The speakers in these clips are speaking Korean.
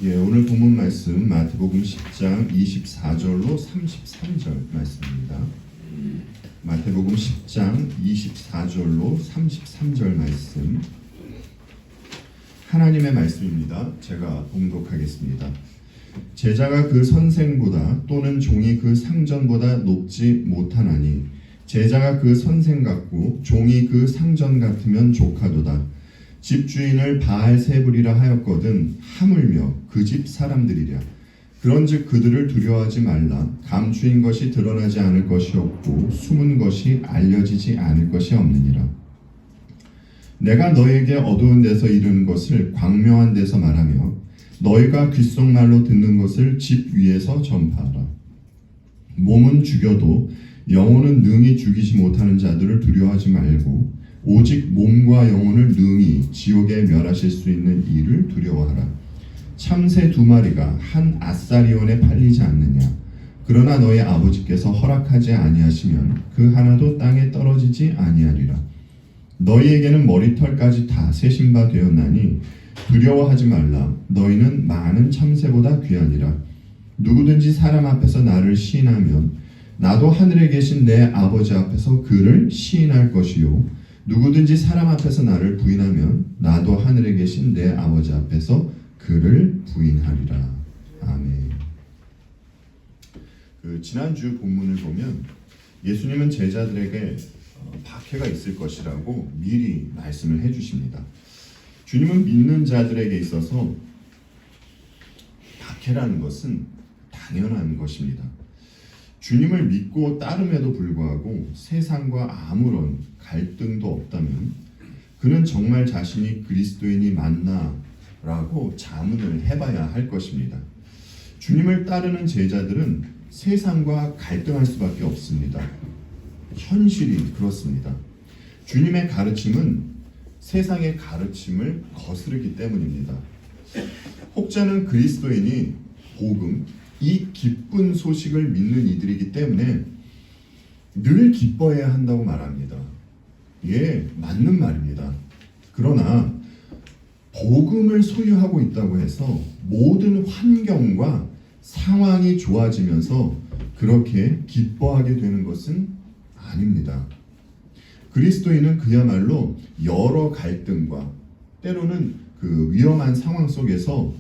오늘 본문 말씀 마태복음 10장 24절로 33절 말씀입니다. 마태복음 10장 24절로 33절 말씀, 하나님의 말씀입니다. 제가 봉독하겠습니다. 제자가 그 선생보다 또는 종이 그 상전보다 높지 못하나니 제자가 그 선생 같고 종이 그 상전 같으면 조카도다. 집주인을 바알세불이라 하였거든 하물며 그 집 사람들이랴. 그런즉 그들을 두려워하지 말라. 감추인 것이 드러나지 않을 것이 없고 숨은 것이 알려지지 않을 것이 없느니라. 내가 너에게 어두운 데서 이르는 것을 광명한 데서 말하며 너희가 귓속말로 듣는 것을 집 위에서 전파하라. 몸은 죽여도 영혼은 능히 죽이지 못하는 자들을 두려워하지 말고 오직 몸과 영혼을 능히 지옥에 멸하실 수 있는 이를 두려워하라. 참새 2마리가 한 아사리온에 팔리지 않느냐. 그러나 너희 아버지께서 허락하지 아니하시면 그 하나도 땅에 떨어지지 아니하리라. 너희에게는 머리털까지 다 세신 바 되었나니 두려워하지 말라. 너희는 많은 참새보다 귀하니라. 누구든지 사람 앞에서 나를 시인하면 나도 하늘에 계신 내 아버지 앞에서 그를 시인할 것이요 누구든지 사람 앞에서 나를 부인하면 나도 하늘에 계신 내 아버지 앞에서 그를 부인하리라. 아멘. 지난주 본문을 보면 예수님은 제자들에게 박해가 있을 것이라고 미리 말씀을 해주십니다. 주님은 믿는 자들에게 있어서 박해라는 것은 당연한 것입니다. 주님을 믿고 따름에도 불구하고 세상과 아무런 갈등도 없다면 그는 정말 자신이 그리스도인이 맞나라고 자문을 해봐야 할 것입니다. 주님을 따르는 제자들은 세상과 갈등할 수밖에 없습니다. 현실이 그렇습니다. 주님의 가르침은 세상의 가르침을 거스르기 때문입니다. 혹자는 그리스도인이 복음, 이 기쁜 소식을 믿는 이들이기 때문에 늘 기뻐해야 한다고 말합니다. 맞는 말입니다. 그러나 복음을 소유하고 있다고 해서 모든 환경과 상황이 좋아지면서 그렇게 기뻐하게 되는 것은 아닙니다. 그리스도인은 그야말로 여러 갈등과 때로는 그 위험한 상황 속에서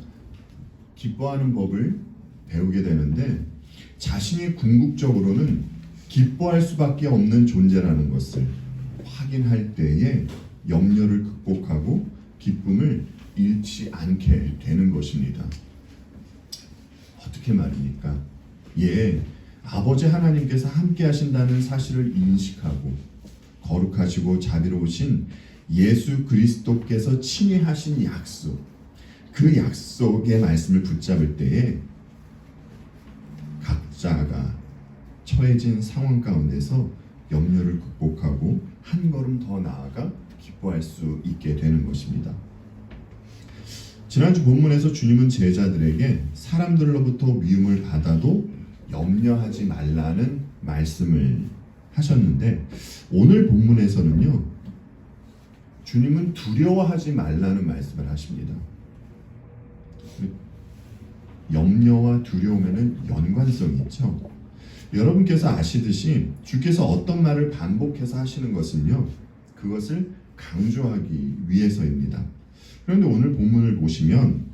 기뻐하는 법을 배우게 되는데 자신이 궁극적으로는 기뻐할 수밖에 없는 존재라는 것을 확인할 때에 염려를 극복하고 기쁨을 잃지 않게 되는 것입니다. 어떻게 말입니까? 아버지 하나님께서 함께 하신다는 사실을 인식하고 거룩하시고 자비로우신 예수 그리스도께서 친히 하신 약속, 그 약속의 말씀을 붙잡을 때에 각자가 처해진 상황 가운데서 염려를 극복하고 한 걸음 더 나아가 기뻐할 수 있게 되는 것입니다. 지난주 본문에서 주님은 제자들에게 사람들로부터 미움을 받아도 염려하지 말라는 말씀을 하셨는데 오늘 본문에서는요, 주님은 두려워하지 말라는 말씀을 하십니다. 염려와 두려움에는 연관성이 있죠. 여러분께서 아시듯이 주께서 어떤 말을 반복해서 하시는 것은요, 그것을 강조하기 위해서입니다. 그런데 오늘 본문을 보시면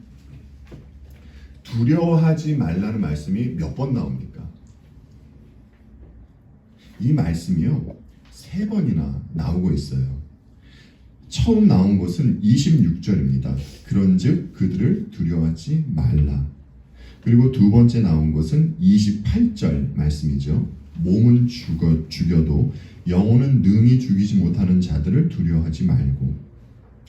두려워하지 말라는 말씀이 몇 번 나옵니까? 이 말씀이요 3번이나 나오고 있어요. 처음 나온 것은 26절입니다. 그런즉 그들을 두려워하지 말라. 그리고 두 번째 나온 것은 28절 말씀이죠. 몸은 죽여도 영혼은 능히 죽이지 못하는 자들을 두려워하지 말고.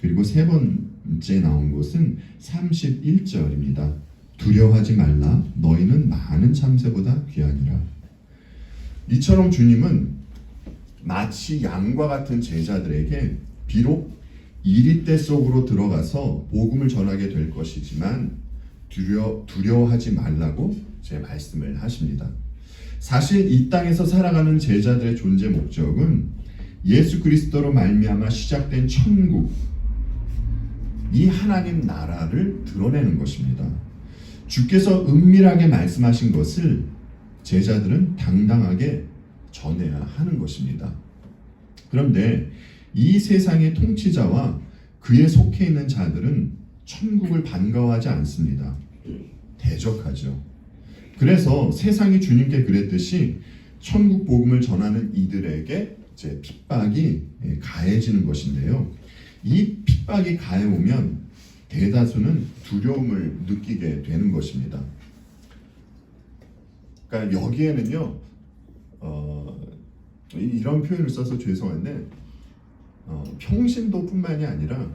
그리고 세 번째 나온 것은 31절입니다. 두려워하지 말라. 너희는 많은 참새보다 귀하니라. 이처럼 주님은 마치 양과 같은 제자들에게 비록 이리떼 속으로 들어가서 복음을 전하게 될 것이지만 두려워하지 말라고 제 말씀을 하십니다. 사실 이 땅에서 살아가는 제자들의 존재 목적은 예수 그리스도로 말미암아 시작된 천국, 이 하나님 나라를 드러내는 것입니다. 주께서 은밀하게 말씀하신 것을 제자들은 당당하게 전해야 하는 것입니다. 그런데 이 세상의 통치자와 그에 속해 있는 자들은 천국을 반가워하지 않습니다. 대적하죠. 그래서 세상이 주님께 그랬듯이 천국 복음을 전하는 이들에게 이제 핍박이 가해지는 것인데요. 이 핍박이 가해오면 대다수는 두려움을 느끼게 되는 것입니다. 그러니까 여기에는요, 이런 표현을 써서 죄송한데, 평신도뿐만이 아니라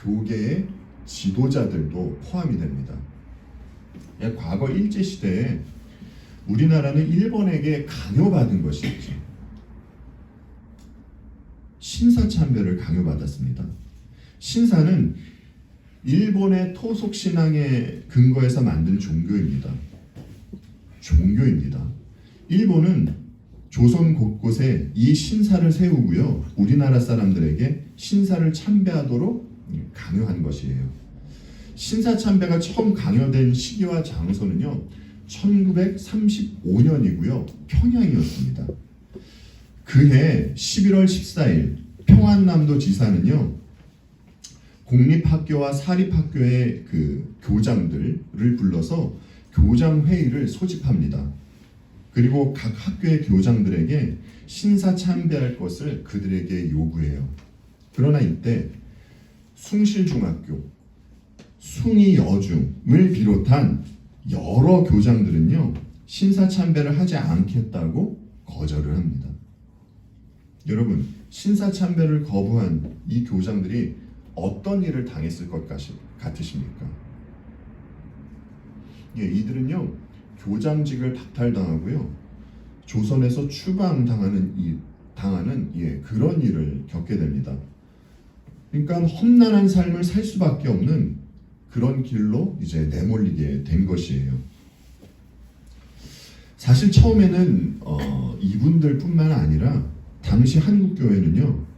교계의 지도자들도 포함이 됩니다. 과거 일제시대에 우리나라는 일본에게 강요받은 것이 있죠. 신사참배를 강요받았습니다. 신사는 일본의 토속 신앙의 근거에서 만든 종교입니다. 일본은 조선 곳곳에 이 신사를 세우고요, 우리나라 사람들에게 신사를 참배하도록 강요한 것이에요. 신사 참배가 처음 강요된 시기와 장소는요, 1935년이고요, 평양이었습니다. 그해 11월 14일 평안남도 지사는요, 공립학교와 사립학교의 그 교장들을 불러서 교장회의를 소집합니다. 그리고 각 학교의 교장들에게 신사 참배할 것을 그들에게 요구해요. 그러나 이때 숭실중학교, 숭의여중을 비롯한 여러 교장들은요, 신사 참배를 하지 않겠다고 거절을 합니다. 여러분, 신사 참배를 거부한 이 교장들이 어떤 일을 당했을 것 같으십니까? 이들은요, 교장직을 박탈당하고요, 조선에서 추방당하는 그런 일을 겪게 됩니다. 그러니까 험난한 삶을 살 수밖에 없는 그런 길로 이제 내몰리게 된 것이에요. 사실 처음에는 이분들뿐만 아니라 당시 한국 교회는요,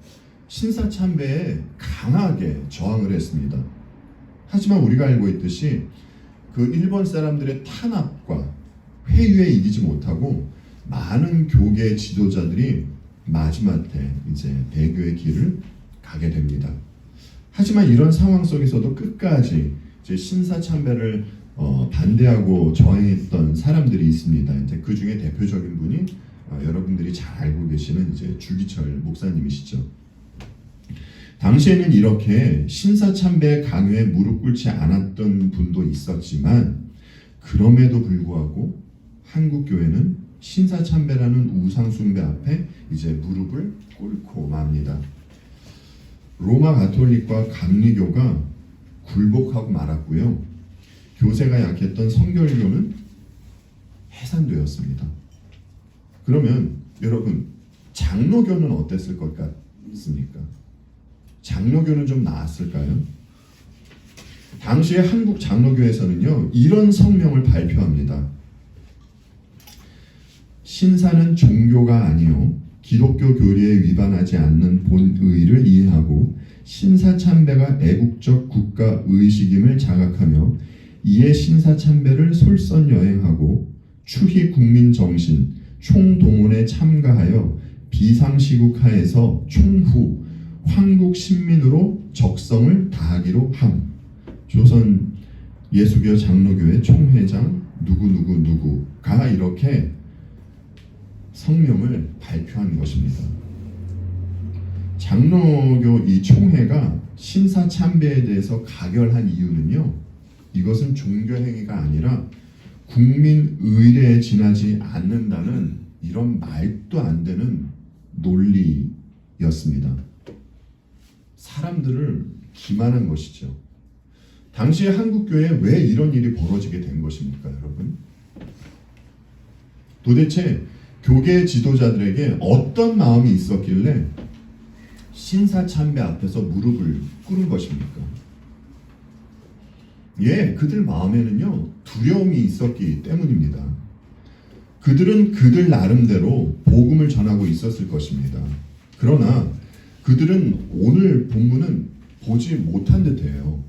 신사 참배에 강하게 저항을 했습니다. 하지만 우리가 알고 있듯이 그 일본 사람들의 탄압과 회유에 이기지 못하고 많은 교계 지도자들이 마지막에 이제 배교의 길을 가게 됩니다. 하지만 이런 상황 속에서도 끝까지 이제 신사 참배를 반대하고 저항했던 사람들이 있습니다. 이제 그 중에 대표적인 분이 여러분들이 잘 알고 계시는 이제 주기철 목사님이시죠. 당시에는 이렇게 신사 참배 강요에 무릎 꿇지 않았던 분도 있었지만, 그럼에도 불구하고 한국 교회는 신사 참배라는 우상 숭배 앞에 이제 무릎을 꿇고 맙니다. 로마 가톨릭과 감리교가 굴복하고 말았고요, 교세가 약했던 성결교는 해산되었습니다. 그러면 여러분, 장로교는 어땠을 것 같습니까? 장로교는 좀 나았을까요? 당시에 한국 장로교에서는요, 이런 성명을 발표합니다. 신사는 종교가 아니요 기독교 교리에 위반하지 않는 본의를 이해하고 신사 참배가 애국적 국가 의식임을 자각하며 이에 신사 참배를 솔선여행하고 추희 국민 정신 총동원에 참가하여 비상시국하에서 총후 황국 신민으로 적성을 다하기로 함. 조선 예수교 장로교회 총회장 누구누구누구가 이렇게 성명을 발표한 것입니다. 장로교 이 총회가 신사 참배에 대해서 가결한 이유는요, 이것은 종교 행위가 아니라 국민 의례에 지나지 않는다는 이런 말도 안 되는 논리였습니다. 사람들을 기만한 것이죠. 당시에 한국교회에 왜 이런 일이 벌어지게 된 것입니까, 여러분? 도대체 교계 지도자들에게 어떤 마음이 있었길래 신사 참배 앞에서 무릎을 꿇은 것입니까? 그들 마음에는요, 두려움이 있었기 때문입니다. 그들은 그들 나름대로 복음을 전하고 있었을 것입니다. 그러나 그들은 오늘 본문은 보지 못한 듯해요.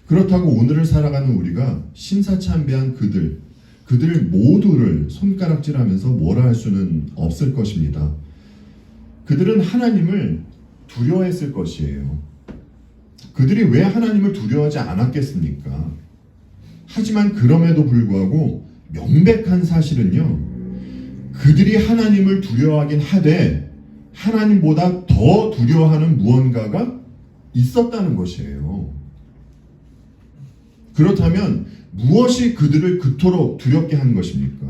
그렇다고 오늘을 살아가는 우리가 신사참배한 그들 모두를 손가락질하면서 뭐라 할 수는 없을 것입니다. 그들은 하나님을 두려워했을 것이에요. 그들이 왜 하나님을 두려워하지 않았겠습니까? 하지만 그럼에도 불구하고 명백한 사실은요, 그들이 하나님을 두려워하긴 하되 하나님보다 더 두려워하는 무언가가 있었다는 것이에요. 그렇다면 무엇이 그들을 그토록 두렵게 한 것입니까?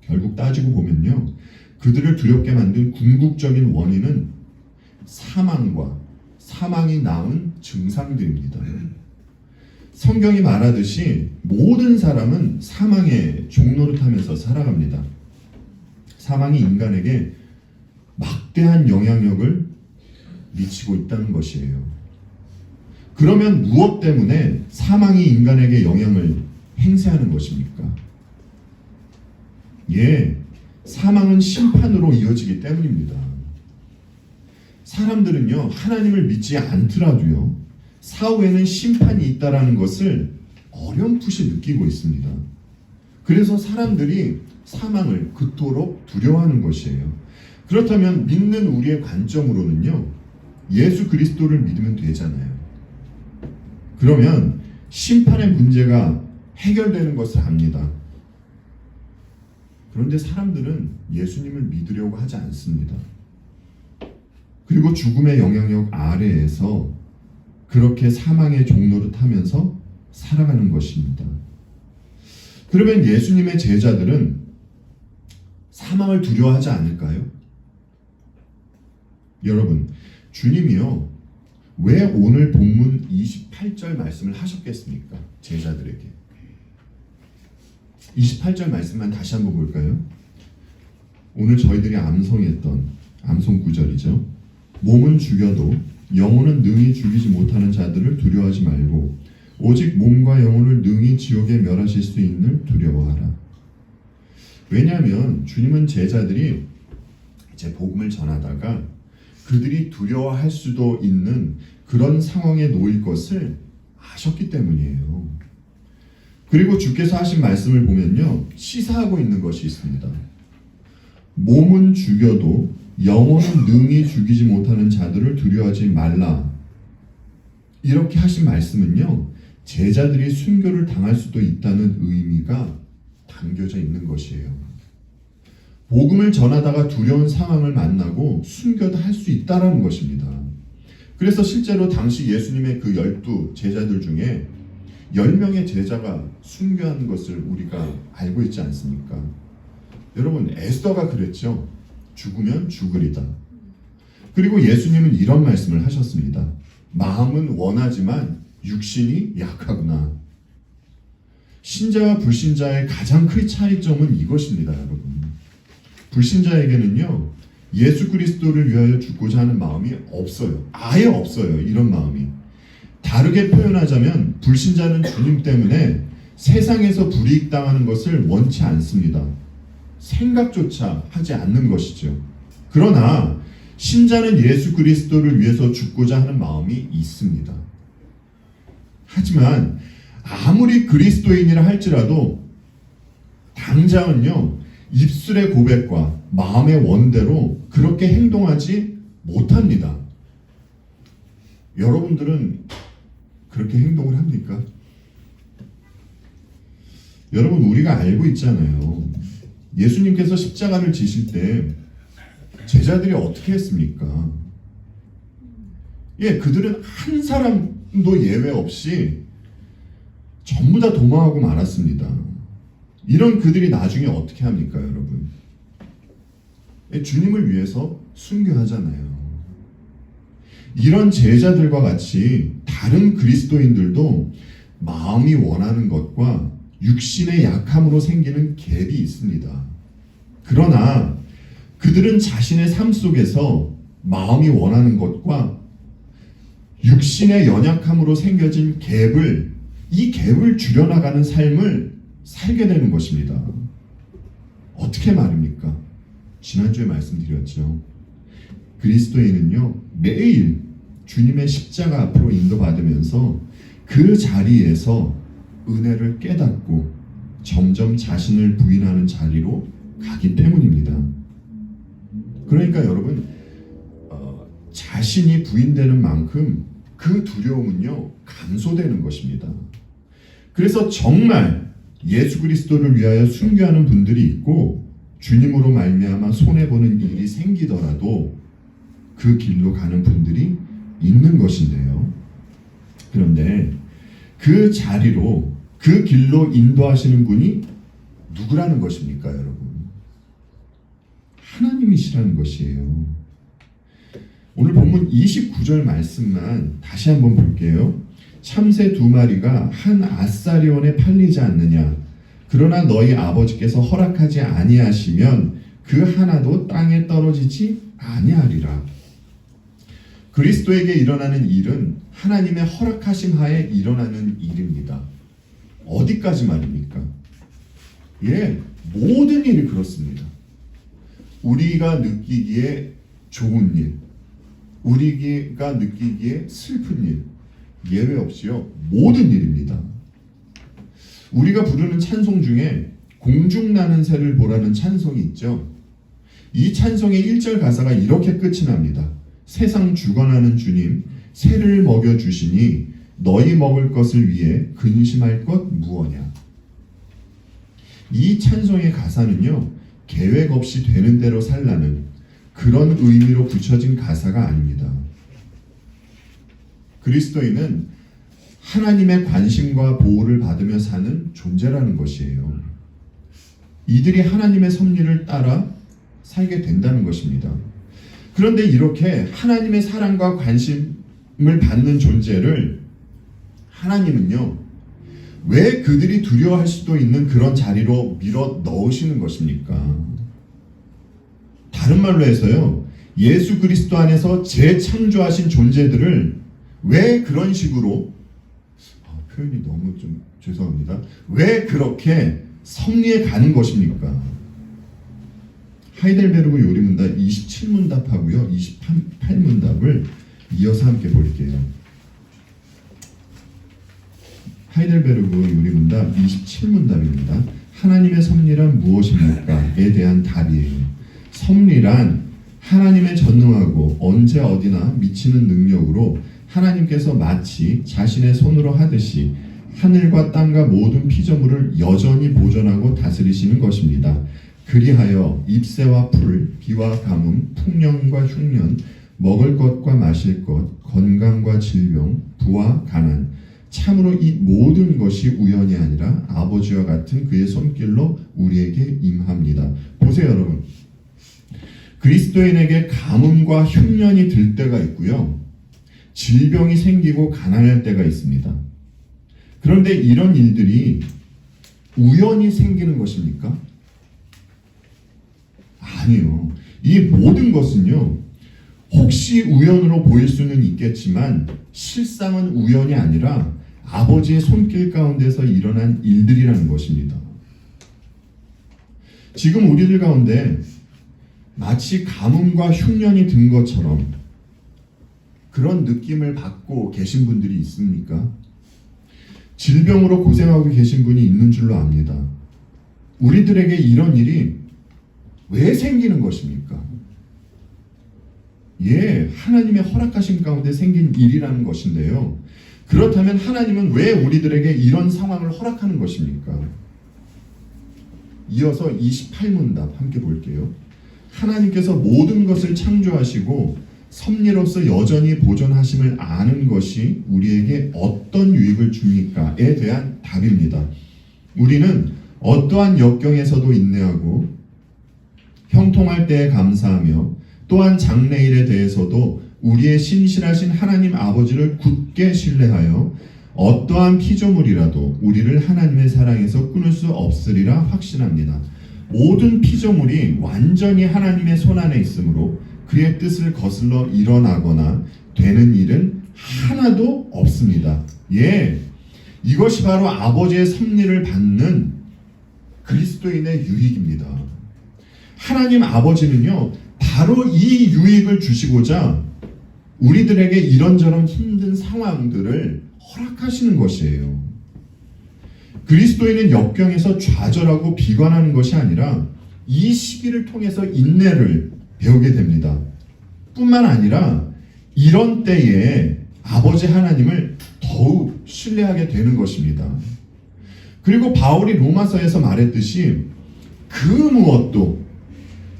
결국 따지고 보면요, 그들을 두렵게 만든 궁극적인 원인은 사망이 낳은 증상들입니다. 성경이 말하듯이 모든 사람은 사망의 종노릇하면서 살아갑니다. 사망이 인간에게 막대한 영향력을 미치고 있다는 것이에요. 그러면 무엇 때문에 사망이 인간에게 영향을 행사하는 것입니까? 사망은 심판으로 이어지기 때문입니다. 사람들은요, 하나님을 믿지 않더라도요, 사후에는 심판이 있다라는 것을 어렴풋이 느끼고 있습니다. 그래서 사람들이 사망을 그토록 두려워하는 것이에요. 그렇다면 믿는 우리의 관점으로는요, 예수 그리스도를 믿으면 되잖아요. 그러면 심판의 문제가 해결되는 것을 압니다. 그런데 사람들은 예수님을 믿으려고 하지 않습니다. 그리고 죽음의 영향력 아래에서 그렇게 사망의 종노릇하면서 살아가는 것입니다. 그러면 예수님의 제자들은 사망을 두려워하지 않을까요? 여러분, 주님이요, 왜 오늘 본문 28절 말씀을 하셨겠습니까? 제자들에게. 28절 말씀만 다시 한번 볼까요? 오늘 저희들이 암송했던 암송 구절이죠. 몸은 죽여도 영혼은 능히 죽이지 못하는 자들을 두려워하지 말고 오직 몸과 영혼을 능히 지옥에 멸하실 수 있는 두려워하라. 왜냐하면 주님은 제자들이 이제 복음을 전하다가 그들이 두려워할 수도 있는 그런 상황에 놓일 것을 아셨기 때문이에요. 그리고 주께서 하신 말씀을 보면요, 시사하고 있는 것이 있습니다. 몸은 죽여도 영혼은 능히 죽이지 못하는 자들을 두려워하지 말라. 이렇게 하신 말씀은요, 제자들이 순교를 당할 수도 있다는 의미가 담겨져 있는 것이에요. 복음을 전하다가 두려운 상황을 만나고 순교도 할 수 있다라는 것입니다. 그래서 실제로 당시 예수님의 그 12 제자들 중에 10명의 제자가 순교한 것을 우리가 알고 있지 않습니까? 여러분, 에스더가 그랬죠. 죽으면 죽으리다. 그리고 예수님은 이런 말씀을 하셨습니다. 마음은 원하지만 육신이 약하구나. 신자와 불신자의 가장 큰 차이점은 이것입니다, 여러분. 불신자에게는요, 예수 그리스도를 위하여 죽고자 하는 마음이 없어요. 아예 없어요, 이런 마음이. 다르게 표현하자면 불신자는 주님 때문에 세상에서 불이익 당하는 것을 원치 않습니다. 생각조차 하지 않는 것이죠. 그러나 신자는 예수 그리스도를 위해서 죽고자 하는 마음이 있습니다. 하지만 아무리 그리스도인이라 할지라도 당장은요, 입술의 고백과 마음의 원대로 그렇게 행동하지 못합니다. 여러분들은 그렇게 행동을 합니까? 여러분, 우리가 알고 있잖아요. 예수님께서 십자가를 지실 때 제자들이 어떻게 했습니까? 그들은 한 사람도 예외 없이 전부 다 도망하고 말았습니다. 이런 그들이 나중에 어떻게 합니까, 여러분? 주님을 위해서 순교하잖아요. 이런 제자들과 같이 다른 그리스도인들도 마음이 원하는 것과 육신의 약함으로 생기는 갭이 있습니다. 그러나 그들은 자신의 삶 속에서 마음이 원하는 것과 육신의 연약함으로 생겨진 이 갭을 줄여나가는 삶을 살게 되는 것입니다. 어떻게 말입니까? 지난주에 말씀드렸죠. 그리스도인은요, 매일 주님의 십자가 앞으로 인도받으면서 그 자리에서 은혜를 깨닫고 점점 자신을 부인하는 자리로 가기 때문입니다. 그러니까 여러분, 자신이 부인되는 만큼 그 두려움은요 감소되는 것입니다. 그래서 정말 예수 그리스도를 위하여 순교하는 분들이 있고 주님으로 말미암아 손해보는 일이 생기더라도 그 길로 가는 분들이 있는 것인데요. 그런데 그 자리로 그 길로 인도하시는 분이 누구라는 것입니까, 여러분? 하나님이시라는 것이에요. 오늘 본문 29절 말씀만 다시 한번 볼게요. 참새 2마리가 한 아사리온에 팔리지 않느냐? 그러나 너희 아버지께서 허락하지 아니하시면 그 하나도 땅에 떨어지지 아니하리라. 그리스도에게 일어나는 일은 하나님의 허락하심 하에 일어나는 일입니다. 어디까지 말입니까? 모든 일이 그렇습니다. 우리가 느끼기에 좋은 일, 우리가 느끼기에 슬픈 일, 예외 없이요 모든 일입니다. 우리가 부르는 찬송 중에 공중나는 새를 보라는 찬송이 있죠. 이 찬송의 1절 가사가 이렇게 끝이 납니다. 세상 주관하는 주님, 새를 먹여주시니 너희 먹을 것을 위해 근심할 것 무엇냐. 이 찬송의 가사는요 계획 없이 되는 대로 살라는 그런 의미로 붙여진 가사가 아닙니다. 그리스도인은 하나님의 관심과 보호를 받으며 사는 존재라는 것이에요. 이들이 하나님의 섭리를 따라 살게 된다는 것입니다. 그런데 이렇게 하나님의 사랑과 관심을 받는 존재를 하나님은요 왜 그들이 두려워할 수도 있는 그런 자리로 밀어 넣으시는 것입니까? 다른 말로 해서요 예수 그리스도 안에서 재창조하신 존재들을 왜 그런 식으로 표현이 너무 좀 죄송합니다. 왜 그렇게 섭리에 가는 것입니까? 하이델베르그 요리문답 27문답하고요 28문답을 이어서 함께 볼게요. 하이델베르그 요리문답 27문답입니다. 하나님의 섭리란 무엇입니까?에 대한 답이에요. 섭리란 하나님의 전능하고 언제 어디나 미치는 능력으로 하나님께서 마치 자신의 손으로 하듯이 하늘과 땅과 모든 피조물을 여전히 보존하고 다스리시는 것입니다. 그리하여 잎새와 풀, 비와 가뭄, 풍년과 흉년, 먹을 것과 마실 것, 건강과 질병, 부와 가난, 참으로 이 모든 것이 우연이 아니라 아버지와 같은 그의 손길로 우리에게 임합니다. 보세요 여러분. 그리스도인에게 가뭄과 흉년이 들 때가 있고요. 질병이 생기고 가난할 때가 있습니다. 그런데 이런 일들이 우연히 생기는 것입니까? 아니요. 이 모든 것은요. 혹시 우연으로 보일 수는 있겠지만 실상은 우연이 아니라 아버지의 손길 가운데서 일어난 일들이라는 것입니다. 지금 우리들 가운데 마치 가뭄과 흉년이 든 것처럼 그런 느낌을 받고 계신 분들이 있습니까? 질병으로 고생하고 계신 분이 있는 줄로 압니다. 우리들에게 이런 일이 왜 생기는 것입니까? 하나님의 허락하신 가운데 생긴 일이라는 것인데요. 그렇다면 하나님은 왜 우리들에게 이런 상황을 허락하는 것입니까? 이어서 28문답 함께 볼게요. 하나님께서 모든 것을 창조하시고 섭리로서 여전히 보존하심을 아는 것이 우리에게 어떤 유익을 줍니까?에 대한 답입니다. 우리는 어떠한 역경에서도 인내하고 형통할 때에 감사하며 또한 장래일에 대해서도 우리의 신실하신 하나님 아버지를 굳게 신뢰하여 어떠한 피조물이라도 우리를 하나님의 사랑에서 끊을 수 없으리라 확신합니다. 모든 피조물이 완전히 하나님의 손안에 있으므로 그의 뜻을 거슬러 일어나거나 되는 일은 하나도 없습니다. 이것이 바로 아버지의 섭리를 받는 그리스도인의 유익입니다. 하나님 아버지는요 바로 이 유익을 주시고자 우리들에게 이런저런 힘든 상황들을 허락하시는 것이에요. 그리스도인은 역경에서 좌절하고 비관하는 것이 아니라 이 시기를 통해서 인내를 배우게 됩니다. 뿐만 아니라 이런 때에 아버지 하나님을 더욱 신뢰하게 되는 것입니다. 그리고 바울이 로마서에서 말했듯이 그 무엇도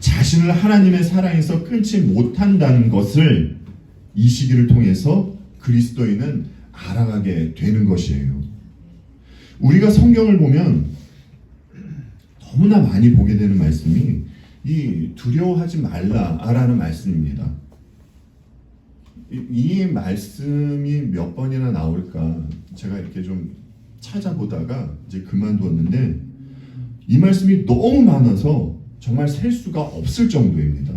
자신을 하나님의 사랑에서 끊지 못한다는 것을 이 시기를 통해서 그리스도인은 알아가게 되는 것이에요. 우리가 성경을 보면 너무나 많이 보게 되는 말씀이 이 두려워하지 말라라는 말씀입니다. 이 말씀이 몇 번이나 나올까 제가 이렇게 좀 찾아보다가 이제 그만두었는데 이 말씀이 너무 많아서 정말 셀 수가 없을 정도입니다.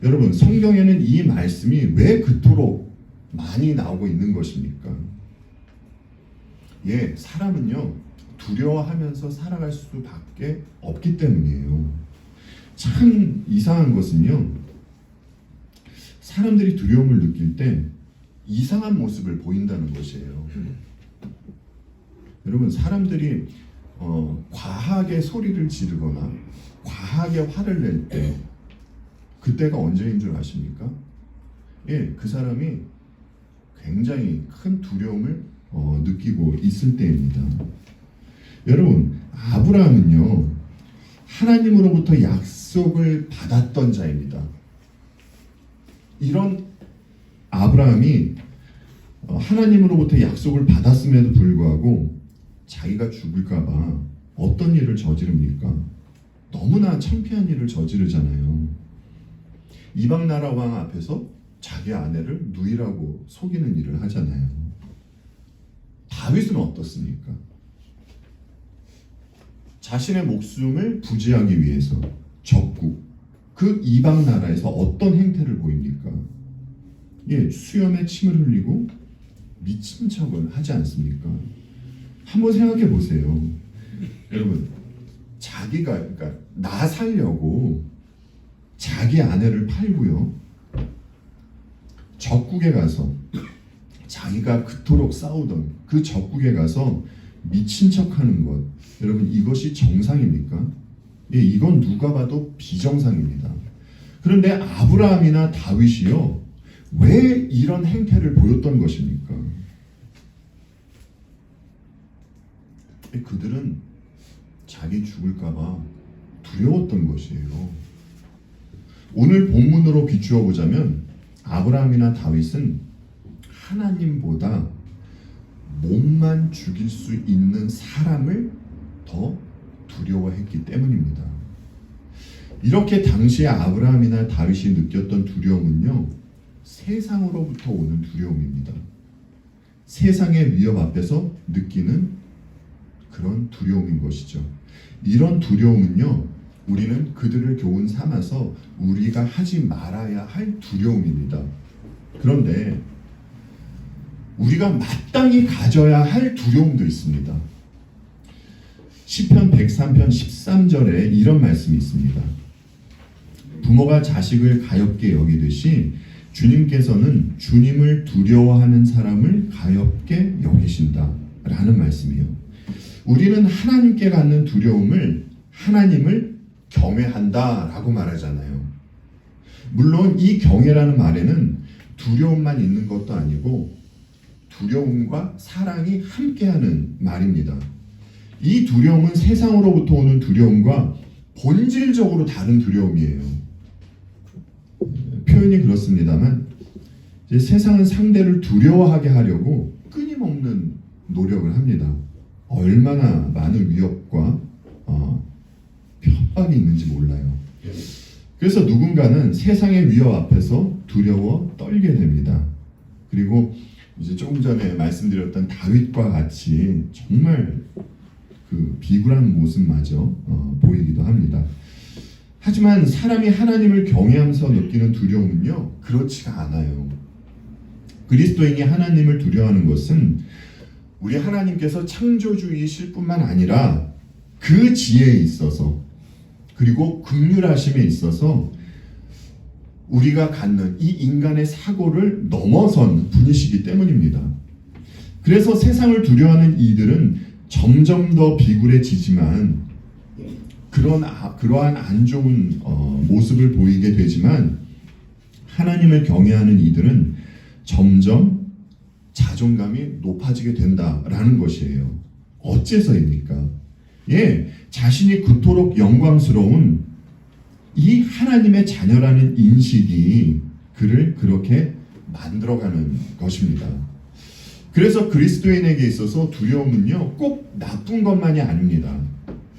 여러분, 성경에는 이 말씀이 왜 그토록 많이 나오고 있는 것입니까? 예, 사람은요 두려워하면서 살아갈 수밖에 없기 때문이에요. 참 이상한 것은요, 사람들이 두려움을 느낄 때 이상한 모습을 보인다는 것이에요. 여러분, 사람들이 과하게 소리를 지르거나 과하게 화를 낼 때 그때가 언제인 줄 아십니까? 예, 그 사람이 굉장히 큰 두려움을 느끼고 있을 때입니다. 여러분, 아브라함은요 하나님으로부터 약속을 받았던 자입니다. 이런 아브라함이 하나님으로부터 약속을 받았음에도 불구하고 자기가 죽을까봐 어떤 일을 저지릅니까? 너무나 창피한 일을 저지르잖아요. 이방 나라 왕 앞에서 자기 아내를 누이라고 속이는 일을 하잖아요. 다윗은 어떻습니까? 자신의 목숨을 부지하기 위해서 적국, 그 이방 나라에서 어떤 행태를 보입니까? 예, 수염에 침을 흘리고 미친 척을 하지 않습니까? 한번 생각해 보세요. 여러분, 자기가 그러니까 나 살려고 자기 아내를 팔고요, 적국에 가서 자기가 그토록 싸우던 그 적국에 가서 미친 척하는 것, 여러분 이것이 정상입니까? 예, 이건 누가 봐도 비정상입니다. 그런데 아브라함이나 다윗이요 왜 이런 행태를 보였던 것입니까? 그들은 자기 죽을까봐 두려웠던 것이에요. 오늘 본문으로 비추어 보자면 아브라함이나 다윗은 하나님보다 몸만 죽일 수 있는 사람을 더 두려워했기 때문입니다. 이렇게 당시에 아브라함이나 다윗이 느꼈던 두려움은요 세상으로부터 오는 두려움입니다. 세상의 위협 앞에서 느끼는 그런 두려움인 것이죠. 이런 두려움은요 우리는 그들을 교훈 삼아서 우리가 하지 말아야 할 두려움입니다. 그런데 우리가 마땅히 가져야 할 두려움도 있습니다. 시편 103편 13절에 이런 말씀이 있습니다. 부모가 자식을 가엾게 여기듯이 주님께서는 주님을 두려워하는 사람을 가엾게 여기신다 라는 말씀이에요. 우리는 하나님께 갖는 두려움을 하나님을 경외한다 라고 말하잖아요. 물론 이 경외라는 말에는 두려움만 있는 것도 아니고 두려움과 사랑이 함께하는 말입니다. 이 두려움은 세상으로부터 오는 두려움과 본질적으로 다른 두려움이에요. 표현이 그렇습니다만 세상은 상대를 두려워하게 하려고 끊임없는 노력을 합니다. 얼마나 많은 위협과 협박이 있는지 몰라요. 그래서 누군가는 세상의 위협 앞에서 두려워 떨게 됩니다. 그리고 이제 조금 전에 말씀드렸던 다윗과 같이 정말 그 비굴한 모습마저 보이기도 합니다. 하지만 사람이 하나님을 경외하면서 느끼는 두려움은요 그렇지가 않아요. 그리스도인이 하나님을 두려워하는 것은 우리 하나님께서 창조주이실 뿐만 아니라 그 지혜에 있어서 그리고 긍휼하심에 있어서 우리가 갖는 이 인간의 사고를 넘어선 분이시기 때문입니다. 그래서 세상을 두려워하는 이들은 점점 더 비굴해지지만 그러한 안 좋은 모습을 보이게 되지만 하나님을 경외하는 이들은 점점 자존감이 높아지게 된다라는 것이에요. 어째서입니까? 자신이 그토록 영광스러운 이 하나님의 자녀라는 인식이 그를 그렇게 만들어가는 것입니다. 그래서 그리스도인에게 있어서 두려움은요, 꼭 나쁜 것만이 아닙니다.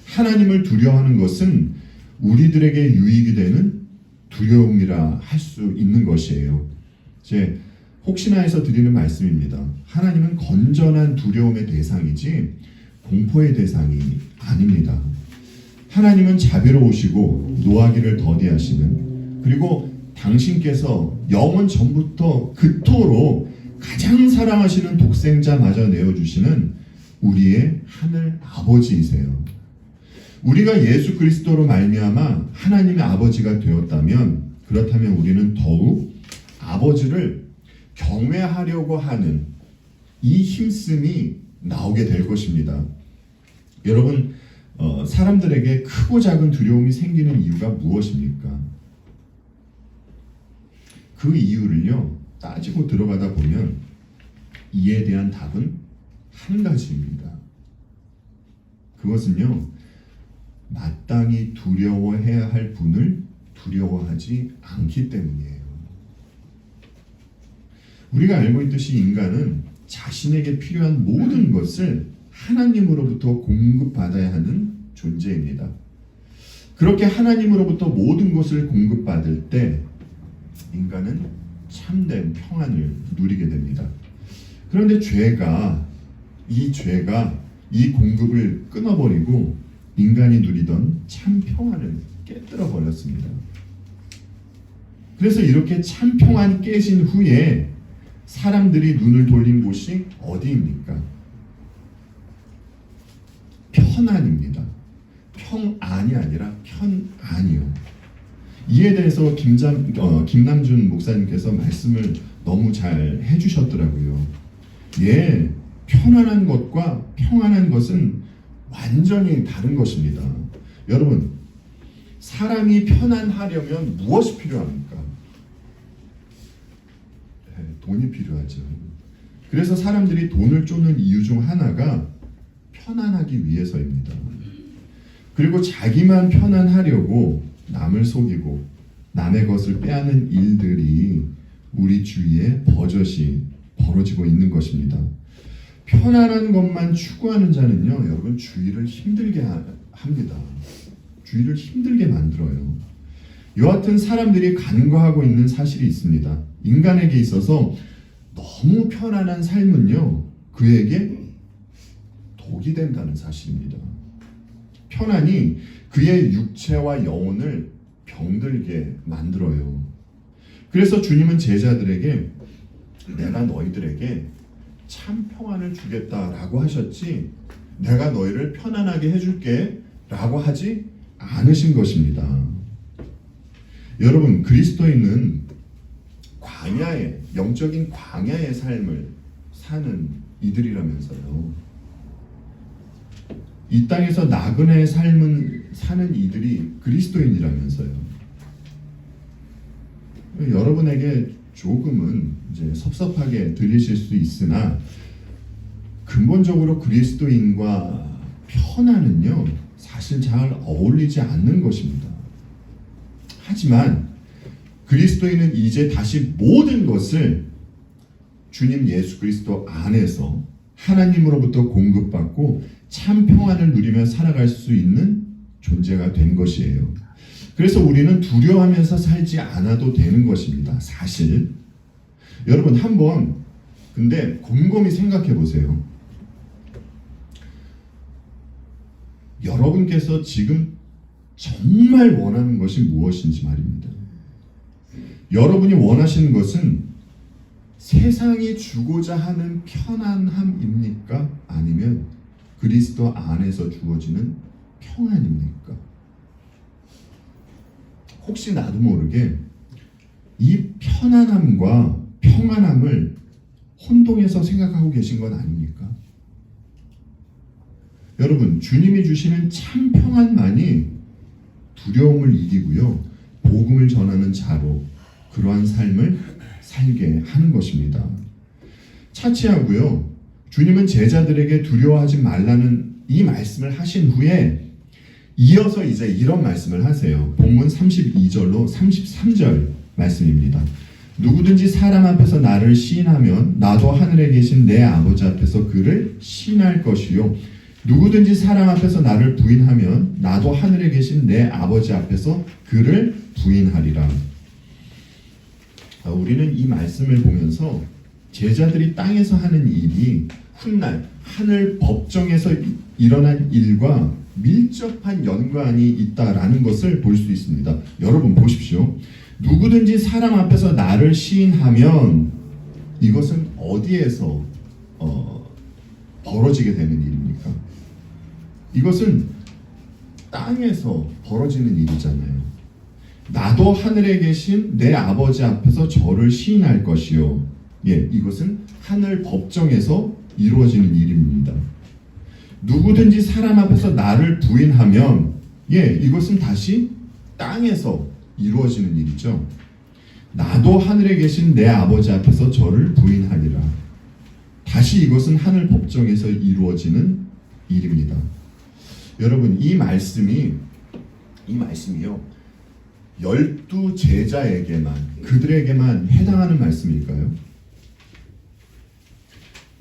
하나님을 두려워하는 것은 우리들에게 유익이 되는 두려움이라 할 수 있는 것이에요. 이제 혹시나 해서 드리는 말씀입니다. 하나님은 건전한 두려움의 대상이지 공포의 대상이 아닙니다. 하나님은 자비로우시고 노하기를 더디하시는, 그리고 당신께서 영원 전부터 그토록 가장 사랑하시는 독생자마저 내어주시는 우리의 하늘 아버지이세요. 우리가 예수 그리스도로 말미암아 하나님의 아버지가 되었다면, 그렇다면 우리는 더욱 아버지를 경외하려고 하는 이 힘씀이 나오게 될 것입니다. 여러분, 사람들에게 크고 작은 두려움이 생기는 이유가 무엇입니까? 그 이유를요, 따지고 들어가다 보면 이에 대한 답은 한 가지입니다. 그것은요, 마땅히 두려워해야 할 분을 두려워하지 않기 때문이에요. 우리가 알고 있듯이 인간은 자신에게 필요한 모든 것을 하나님으로부터 공급받아야 하는 존재입니다. 그렇게 하나님으로부터 모든 것을 공급받을 때 인간은 참된 평안을 누리게 됩니다. 그런데 죄가 이 공급을 끊어버리고 인간이 누리던 참 평안을 깨뜨려 버렸습니다. 그래서 이렇게 참 평안이 깨진 후에 사람들이 눈을 돌린 곳이 어디입니까? 편안입니다. 평안이 아니라 편안이요. 이에 대해서 김남준 목사님께서 말씀을 너무 잘 해주셨더라고요. 편안한 것과 평안한 것은 완전히 다른 것입니다. 여러분, 사람이 편안하려면 무엇이 필요합니까? 돈이 필요하죠. 그래서 사람들이 돈을 쫓는 이유 중 하나가 편안하기 위해서입니다. 그리고 자기만 편안하려고 남을 속이고 남의 것을 빼앗는 일들이 우리 주위에 버젓이 벌어지고 있는 것입니다. 편안한 것만 추구하는 자는요, 여러분, 주위를 힘들게 합니다. 주위를 힘들게 만들어요. 여하튼 사람들이 간과하고 있는 사실이 있습니다. 인간에게 있어서 너무 편안한 삶은요, 그에게 독이 된다는 사실입니다. 편안이 그의 육체와 영혼을 병들게 만들어요. 그래서 주님은 제자들에게 내가 너희들에게 참 평안을 주겠다라고 하셨지, 내가 너희를 편안하게 해줄게 라고 하지 않으신 것입니다. 여러분, 그리스도인은 영적인 광야의 삶을 사는 이들이라면서요. 이 땅에서 나그네의 삶을 사는 이들이 그리스도인이라면서요. 여러분에게 조금은 이제 섭섭하게 들리실 수 있으나 근본적으로 그리스도인과 편안은요, 사실 잘 어울리지 않는 것입니다. 하지만 그리스도인은 이제 다시 모든 것을 주님 예수 그리스도 안에서 하나님으로부터 공급받고 참 평안을 누리며 살아갈 수 있는 존재가 된 것이에요. 그래서 우리는 두려워하면서 살지 않아도 되는 것입니다. 사실 여러분, 한번 근데 곰곰이 생각해 보세요. 여러분께서 지금 정말 원하는 것이 무엇인지 말입니다. 여러분이 원하시는 것은 세상이 주고자 하는 편안함입니까? 아니면 그리스도 안에서 주어지는 평안입니까? 혹시 나도 모르게 이 편안함과 평안함을 혼동해서 생각하고 계신 건 아닙니까? 여러분, 주님이 주시는 참 평안만이 두려움을 이기고요, 복음을 전하는 자로 그러한 삶을 살게 하는 것입니다. 차치하고요, 주님은 제자들에게 두려워하지 말라는 이 말씀을 하신 후에 이어서 이제 이런 말씀을 하세요. 본문 32절로 33절 말씀입니다. 누구든지 사람 앞에서 나를 시인하면 나도 하늘에 계신 내 아버지 앞에서 그를 시인할 것이요, 누구든지 사람 앞에서 나를 부인하면 나도 하늘에 계신 내 아버지 앞에서 그를 부인하리라. 우리는 이 말씀을 보면서 제자들이 땅에서 하는 일이 훗날 하늘 법정에서 일어난 일과 밀접한 연관이 있다라는 것을 볼 수 있습니다. 여러분 보십시오. 누구든지 사람 앞에서 나를 시인하면 이것은 어디에서 벌어지게 되는 일입니까? 이것은 땅에서 벌어지는 일이잖아요. 나도 하늘에 계신 내 아버지 앞에서 저를 시인할 것이요. 이것은 하늘 법정에서 이루어지는 일입니다. 누구든지 사람 앞에서 나를 부인하면 이것은 다시 땅에서 이루어지는 일이죠. 나도 하늘에 계신 내 아버지 앞에서 저를 부인하리라. 다시 이것은 하늘 법정에서 이루어지는 일입니다. 여러분, 이 말씀이요, 12 제자에게만, 그들에게만 해당하는 말씀일까요?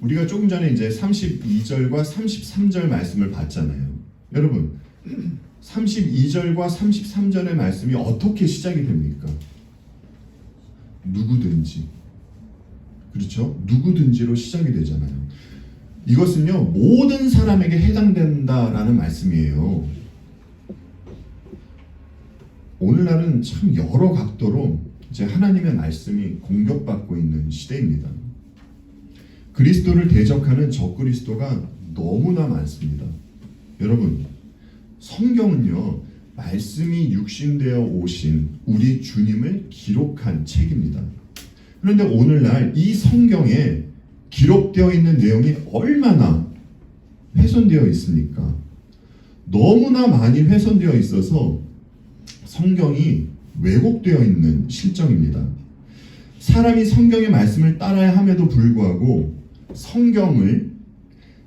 우리가 조금 전에 이제 32절과 33절 말씀을 봤잖아요. 여러분, 32절과 33절의 말씀이 어떻게 시작이 됩니까? 누구든지. 그렇죠? 누구든지로 시작이 되잖아요. 이것은요, 모든 사람에게 해당된다라는 말씀이에요. 오늘날은 참 여러 각도로 이제 하나님의 말씀이 공격받고 있는 시대입니다. 그리스도를 대적하는 적그리스도가 너무나 많습니다. 여러분, 성경은요, 말씀이 육신되어 오신 우리 주님을 기록한 책입니다. 그런데 오늘날 이 성경에 기록되어 있는 내용이 얼마나 훼손되어 있습니까? 너무나 많이 훼손되어 있어서 성경이 왜곡되어 있는 실정입니다. 사람이 성경의 말씀을 따라야 함에도 불구하고 성경을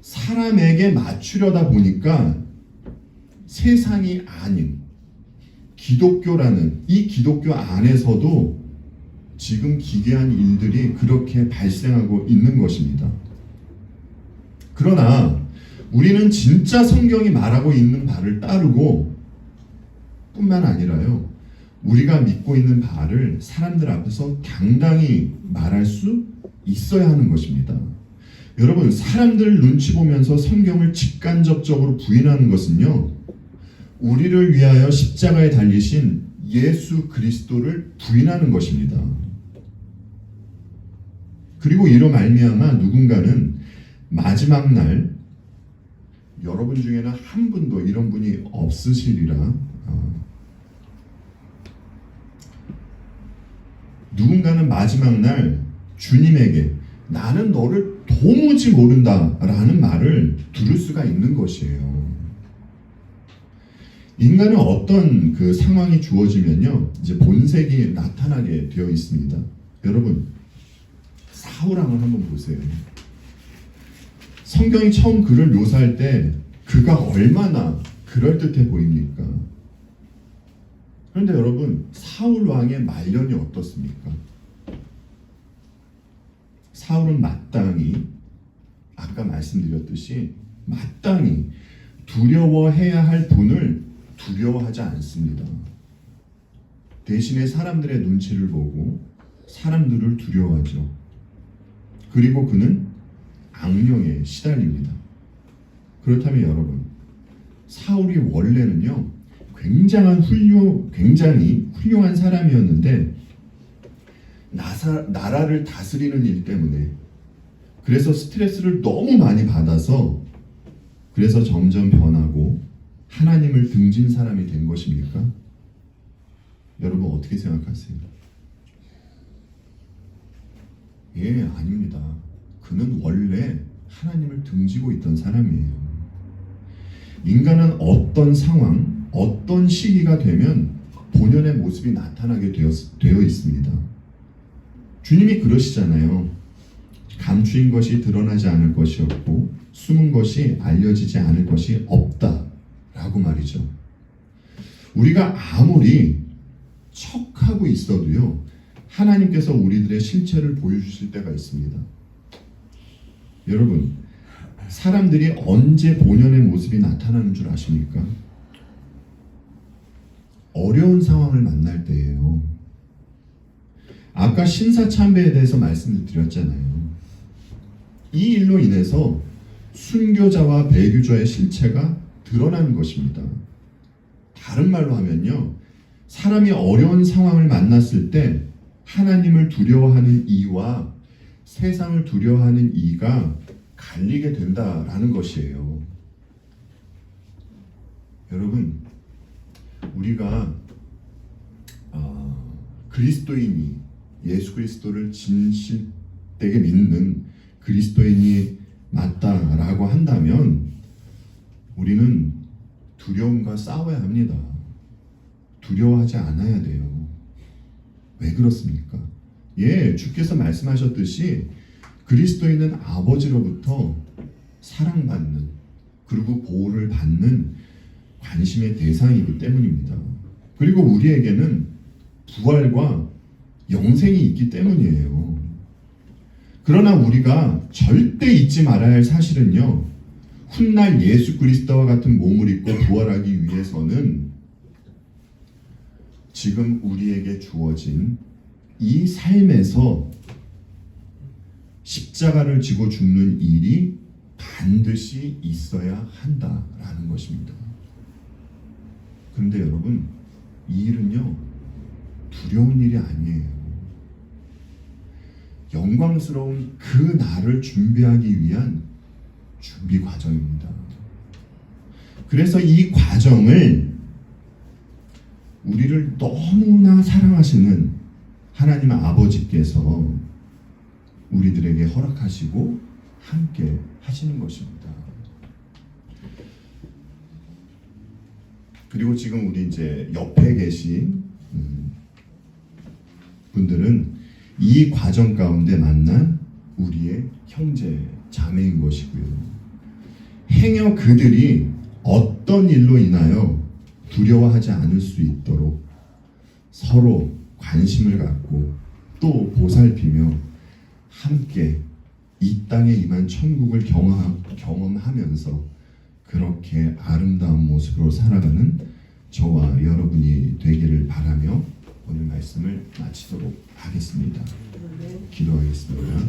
사람에게 맞추려다 보니까 세상이 아닌 기독교라는 이 기독교 안에서도 지금 기괴한 일들이 그렇게 발생하고 있는 것입니다. 그러나 우리는 진짜 성경이 말하고 있는 바를 따르고 뿐만 아니라요, 우리가 믿고 있는 바를 사람들 앞에서 당당히 말할 수 있어야 하는 것입니다. 여러분, 사람들 눈치 보면서 성경을 직간접적으로 부인하는 것은요, 우리를 위하여 십자가에 달리신 예수 그리스도를 부인하는 것입니다. 그리고 이로 말미암아 누군가는 마지막 날, 여러분 중에는 한 분도 이런 분이 없으시리라, 누군가는 마지막 날 주님에게 나는 너를 도무지 모른다 라는 말을 들을 수가 있는 것이에요. 인간은 어떤 그 상황이 주어지면요, 이제 본색이 나타나게 되어 있습니다. 여러분, 사울왕을 한번 보세요. 성경이 처음 그를 묘사할 때 그가 얼마나 그럴듯해 보입니까? 그런데 여러분, 사울왕의 말년이 어떻습니까? 사울은 마땅히, 아까 말씀드렸듯이 마땅히 두려워해야 할 분을 두려워하지 않습니다. 대신에 사람들의 눈치를 보고 사람들을 두려워하죠. 그리고 그는 악령에 시달립니다. 그렇다면 여러분, 사울이 원래는요, 굉장히 훌륭한 사람이었는데 나라를 다스리는 일 때문에, 그래서 스트레스를 너무 많이 받아서 그래서 점점 변하고 하나님을 등진 사람이 된 것입니까? 여러분 어떻게 생각하세요? 아닙니다. 그는 원래 하나님을 등지고 있던 사람이에요. 인간은 어떤 상황, 어떤 시기가 되면 본연의 모습이 나타나게 되어 있습니다. 주님이 그러시잖아요. 감추인 것이 드러나지 않을 것이 없고 숨은 것이 알려지지 않을 것이 없다 라고 말이죠. 우리가 아무리 척하고 있어도요, 하나님께서 우리들의 실체를 보여주실 때가 있습니다. 여러분, 사람들이 언제 본연의 모습이 나타나는 줄 아십니까? 어려운 상황을 만날 때예요. 아까 신사참배에 대해서 말씀을 드렸잖아요. 이 일로 인해서 순교자와 배교자의 실체가 드러나는 것입니다. 다른 말로 하면요, 사람이 어려운 상황을 만났을 때 하나님을 두려워하는 이와 세상을 두려워하는 이가 갈리게 된다라는 것이에요. 여러분, 우리가 그리스도인이, 예수 그리스도를 진실되게 믿는 그리스도인이 맞다라고 한다면 우리는 두려움과 싸워야 합니다. 두려워하지 않아야 돼요. 왜 그렇습니까? 주께서 말씀하셨듯이 그리스도인은 아버지로부터 사랑받는, 그리고 보호를 받는 관심의 대상이기 때문입니다. 그리고 우리에게는 부활과 영생이 있기 때문이에요. 그러나 우리가 절대 잊지 말아야 할 사실은요, 훗날 예수 그리스도와 같은 몸을 입고 부활하기 위해서는 지금 우리에게 주어진 이 삶에서 십자가를 지고 죽는 일이 반드시 있어야 한다라는 것입니다. 그런데 여러분, 이 일은요, 두려운 일이 아니에요. 영광스러운 그 날을 준비하기 위한 준비 과정입니다. 그래서 이 과정을 우리를 너무나 사랑하시는 하나님 아버지께서 우리들에게 허락하시고 함께 하시는 것입니다. 그리고 지금 우리 이제 옆에 계신 분들은 이 과정 가운데 만난 우리의 형제, 자매인 것이고요. 행여 그들이 어떤 일로 인하여 두려워하지 않을 수 있도록 서로 관심을 갖고 또 보살피며 함께 이 땅에 임한 천국을 경험하면서 그렇게 아름다운 모습으로 살아가는 저와 여러분이 되기를 바라며 오늘 말씀을 마치도록 하겠습니다. 기도하겠습니다.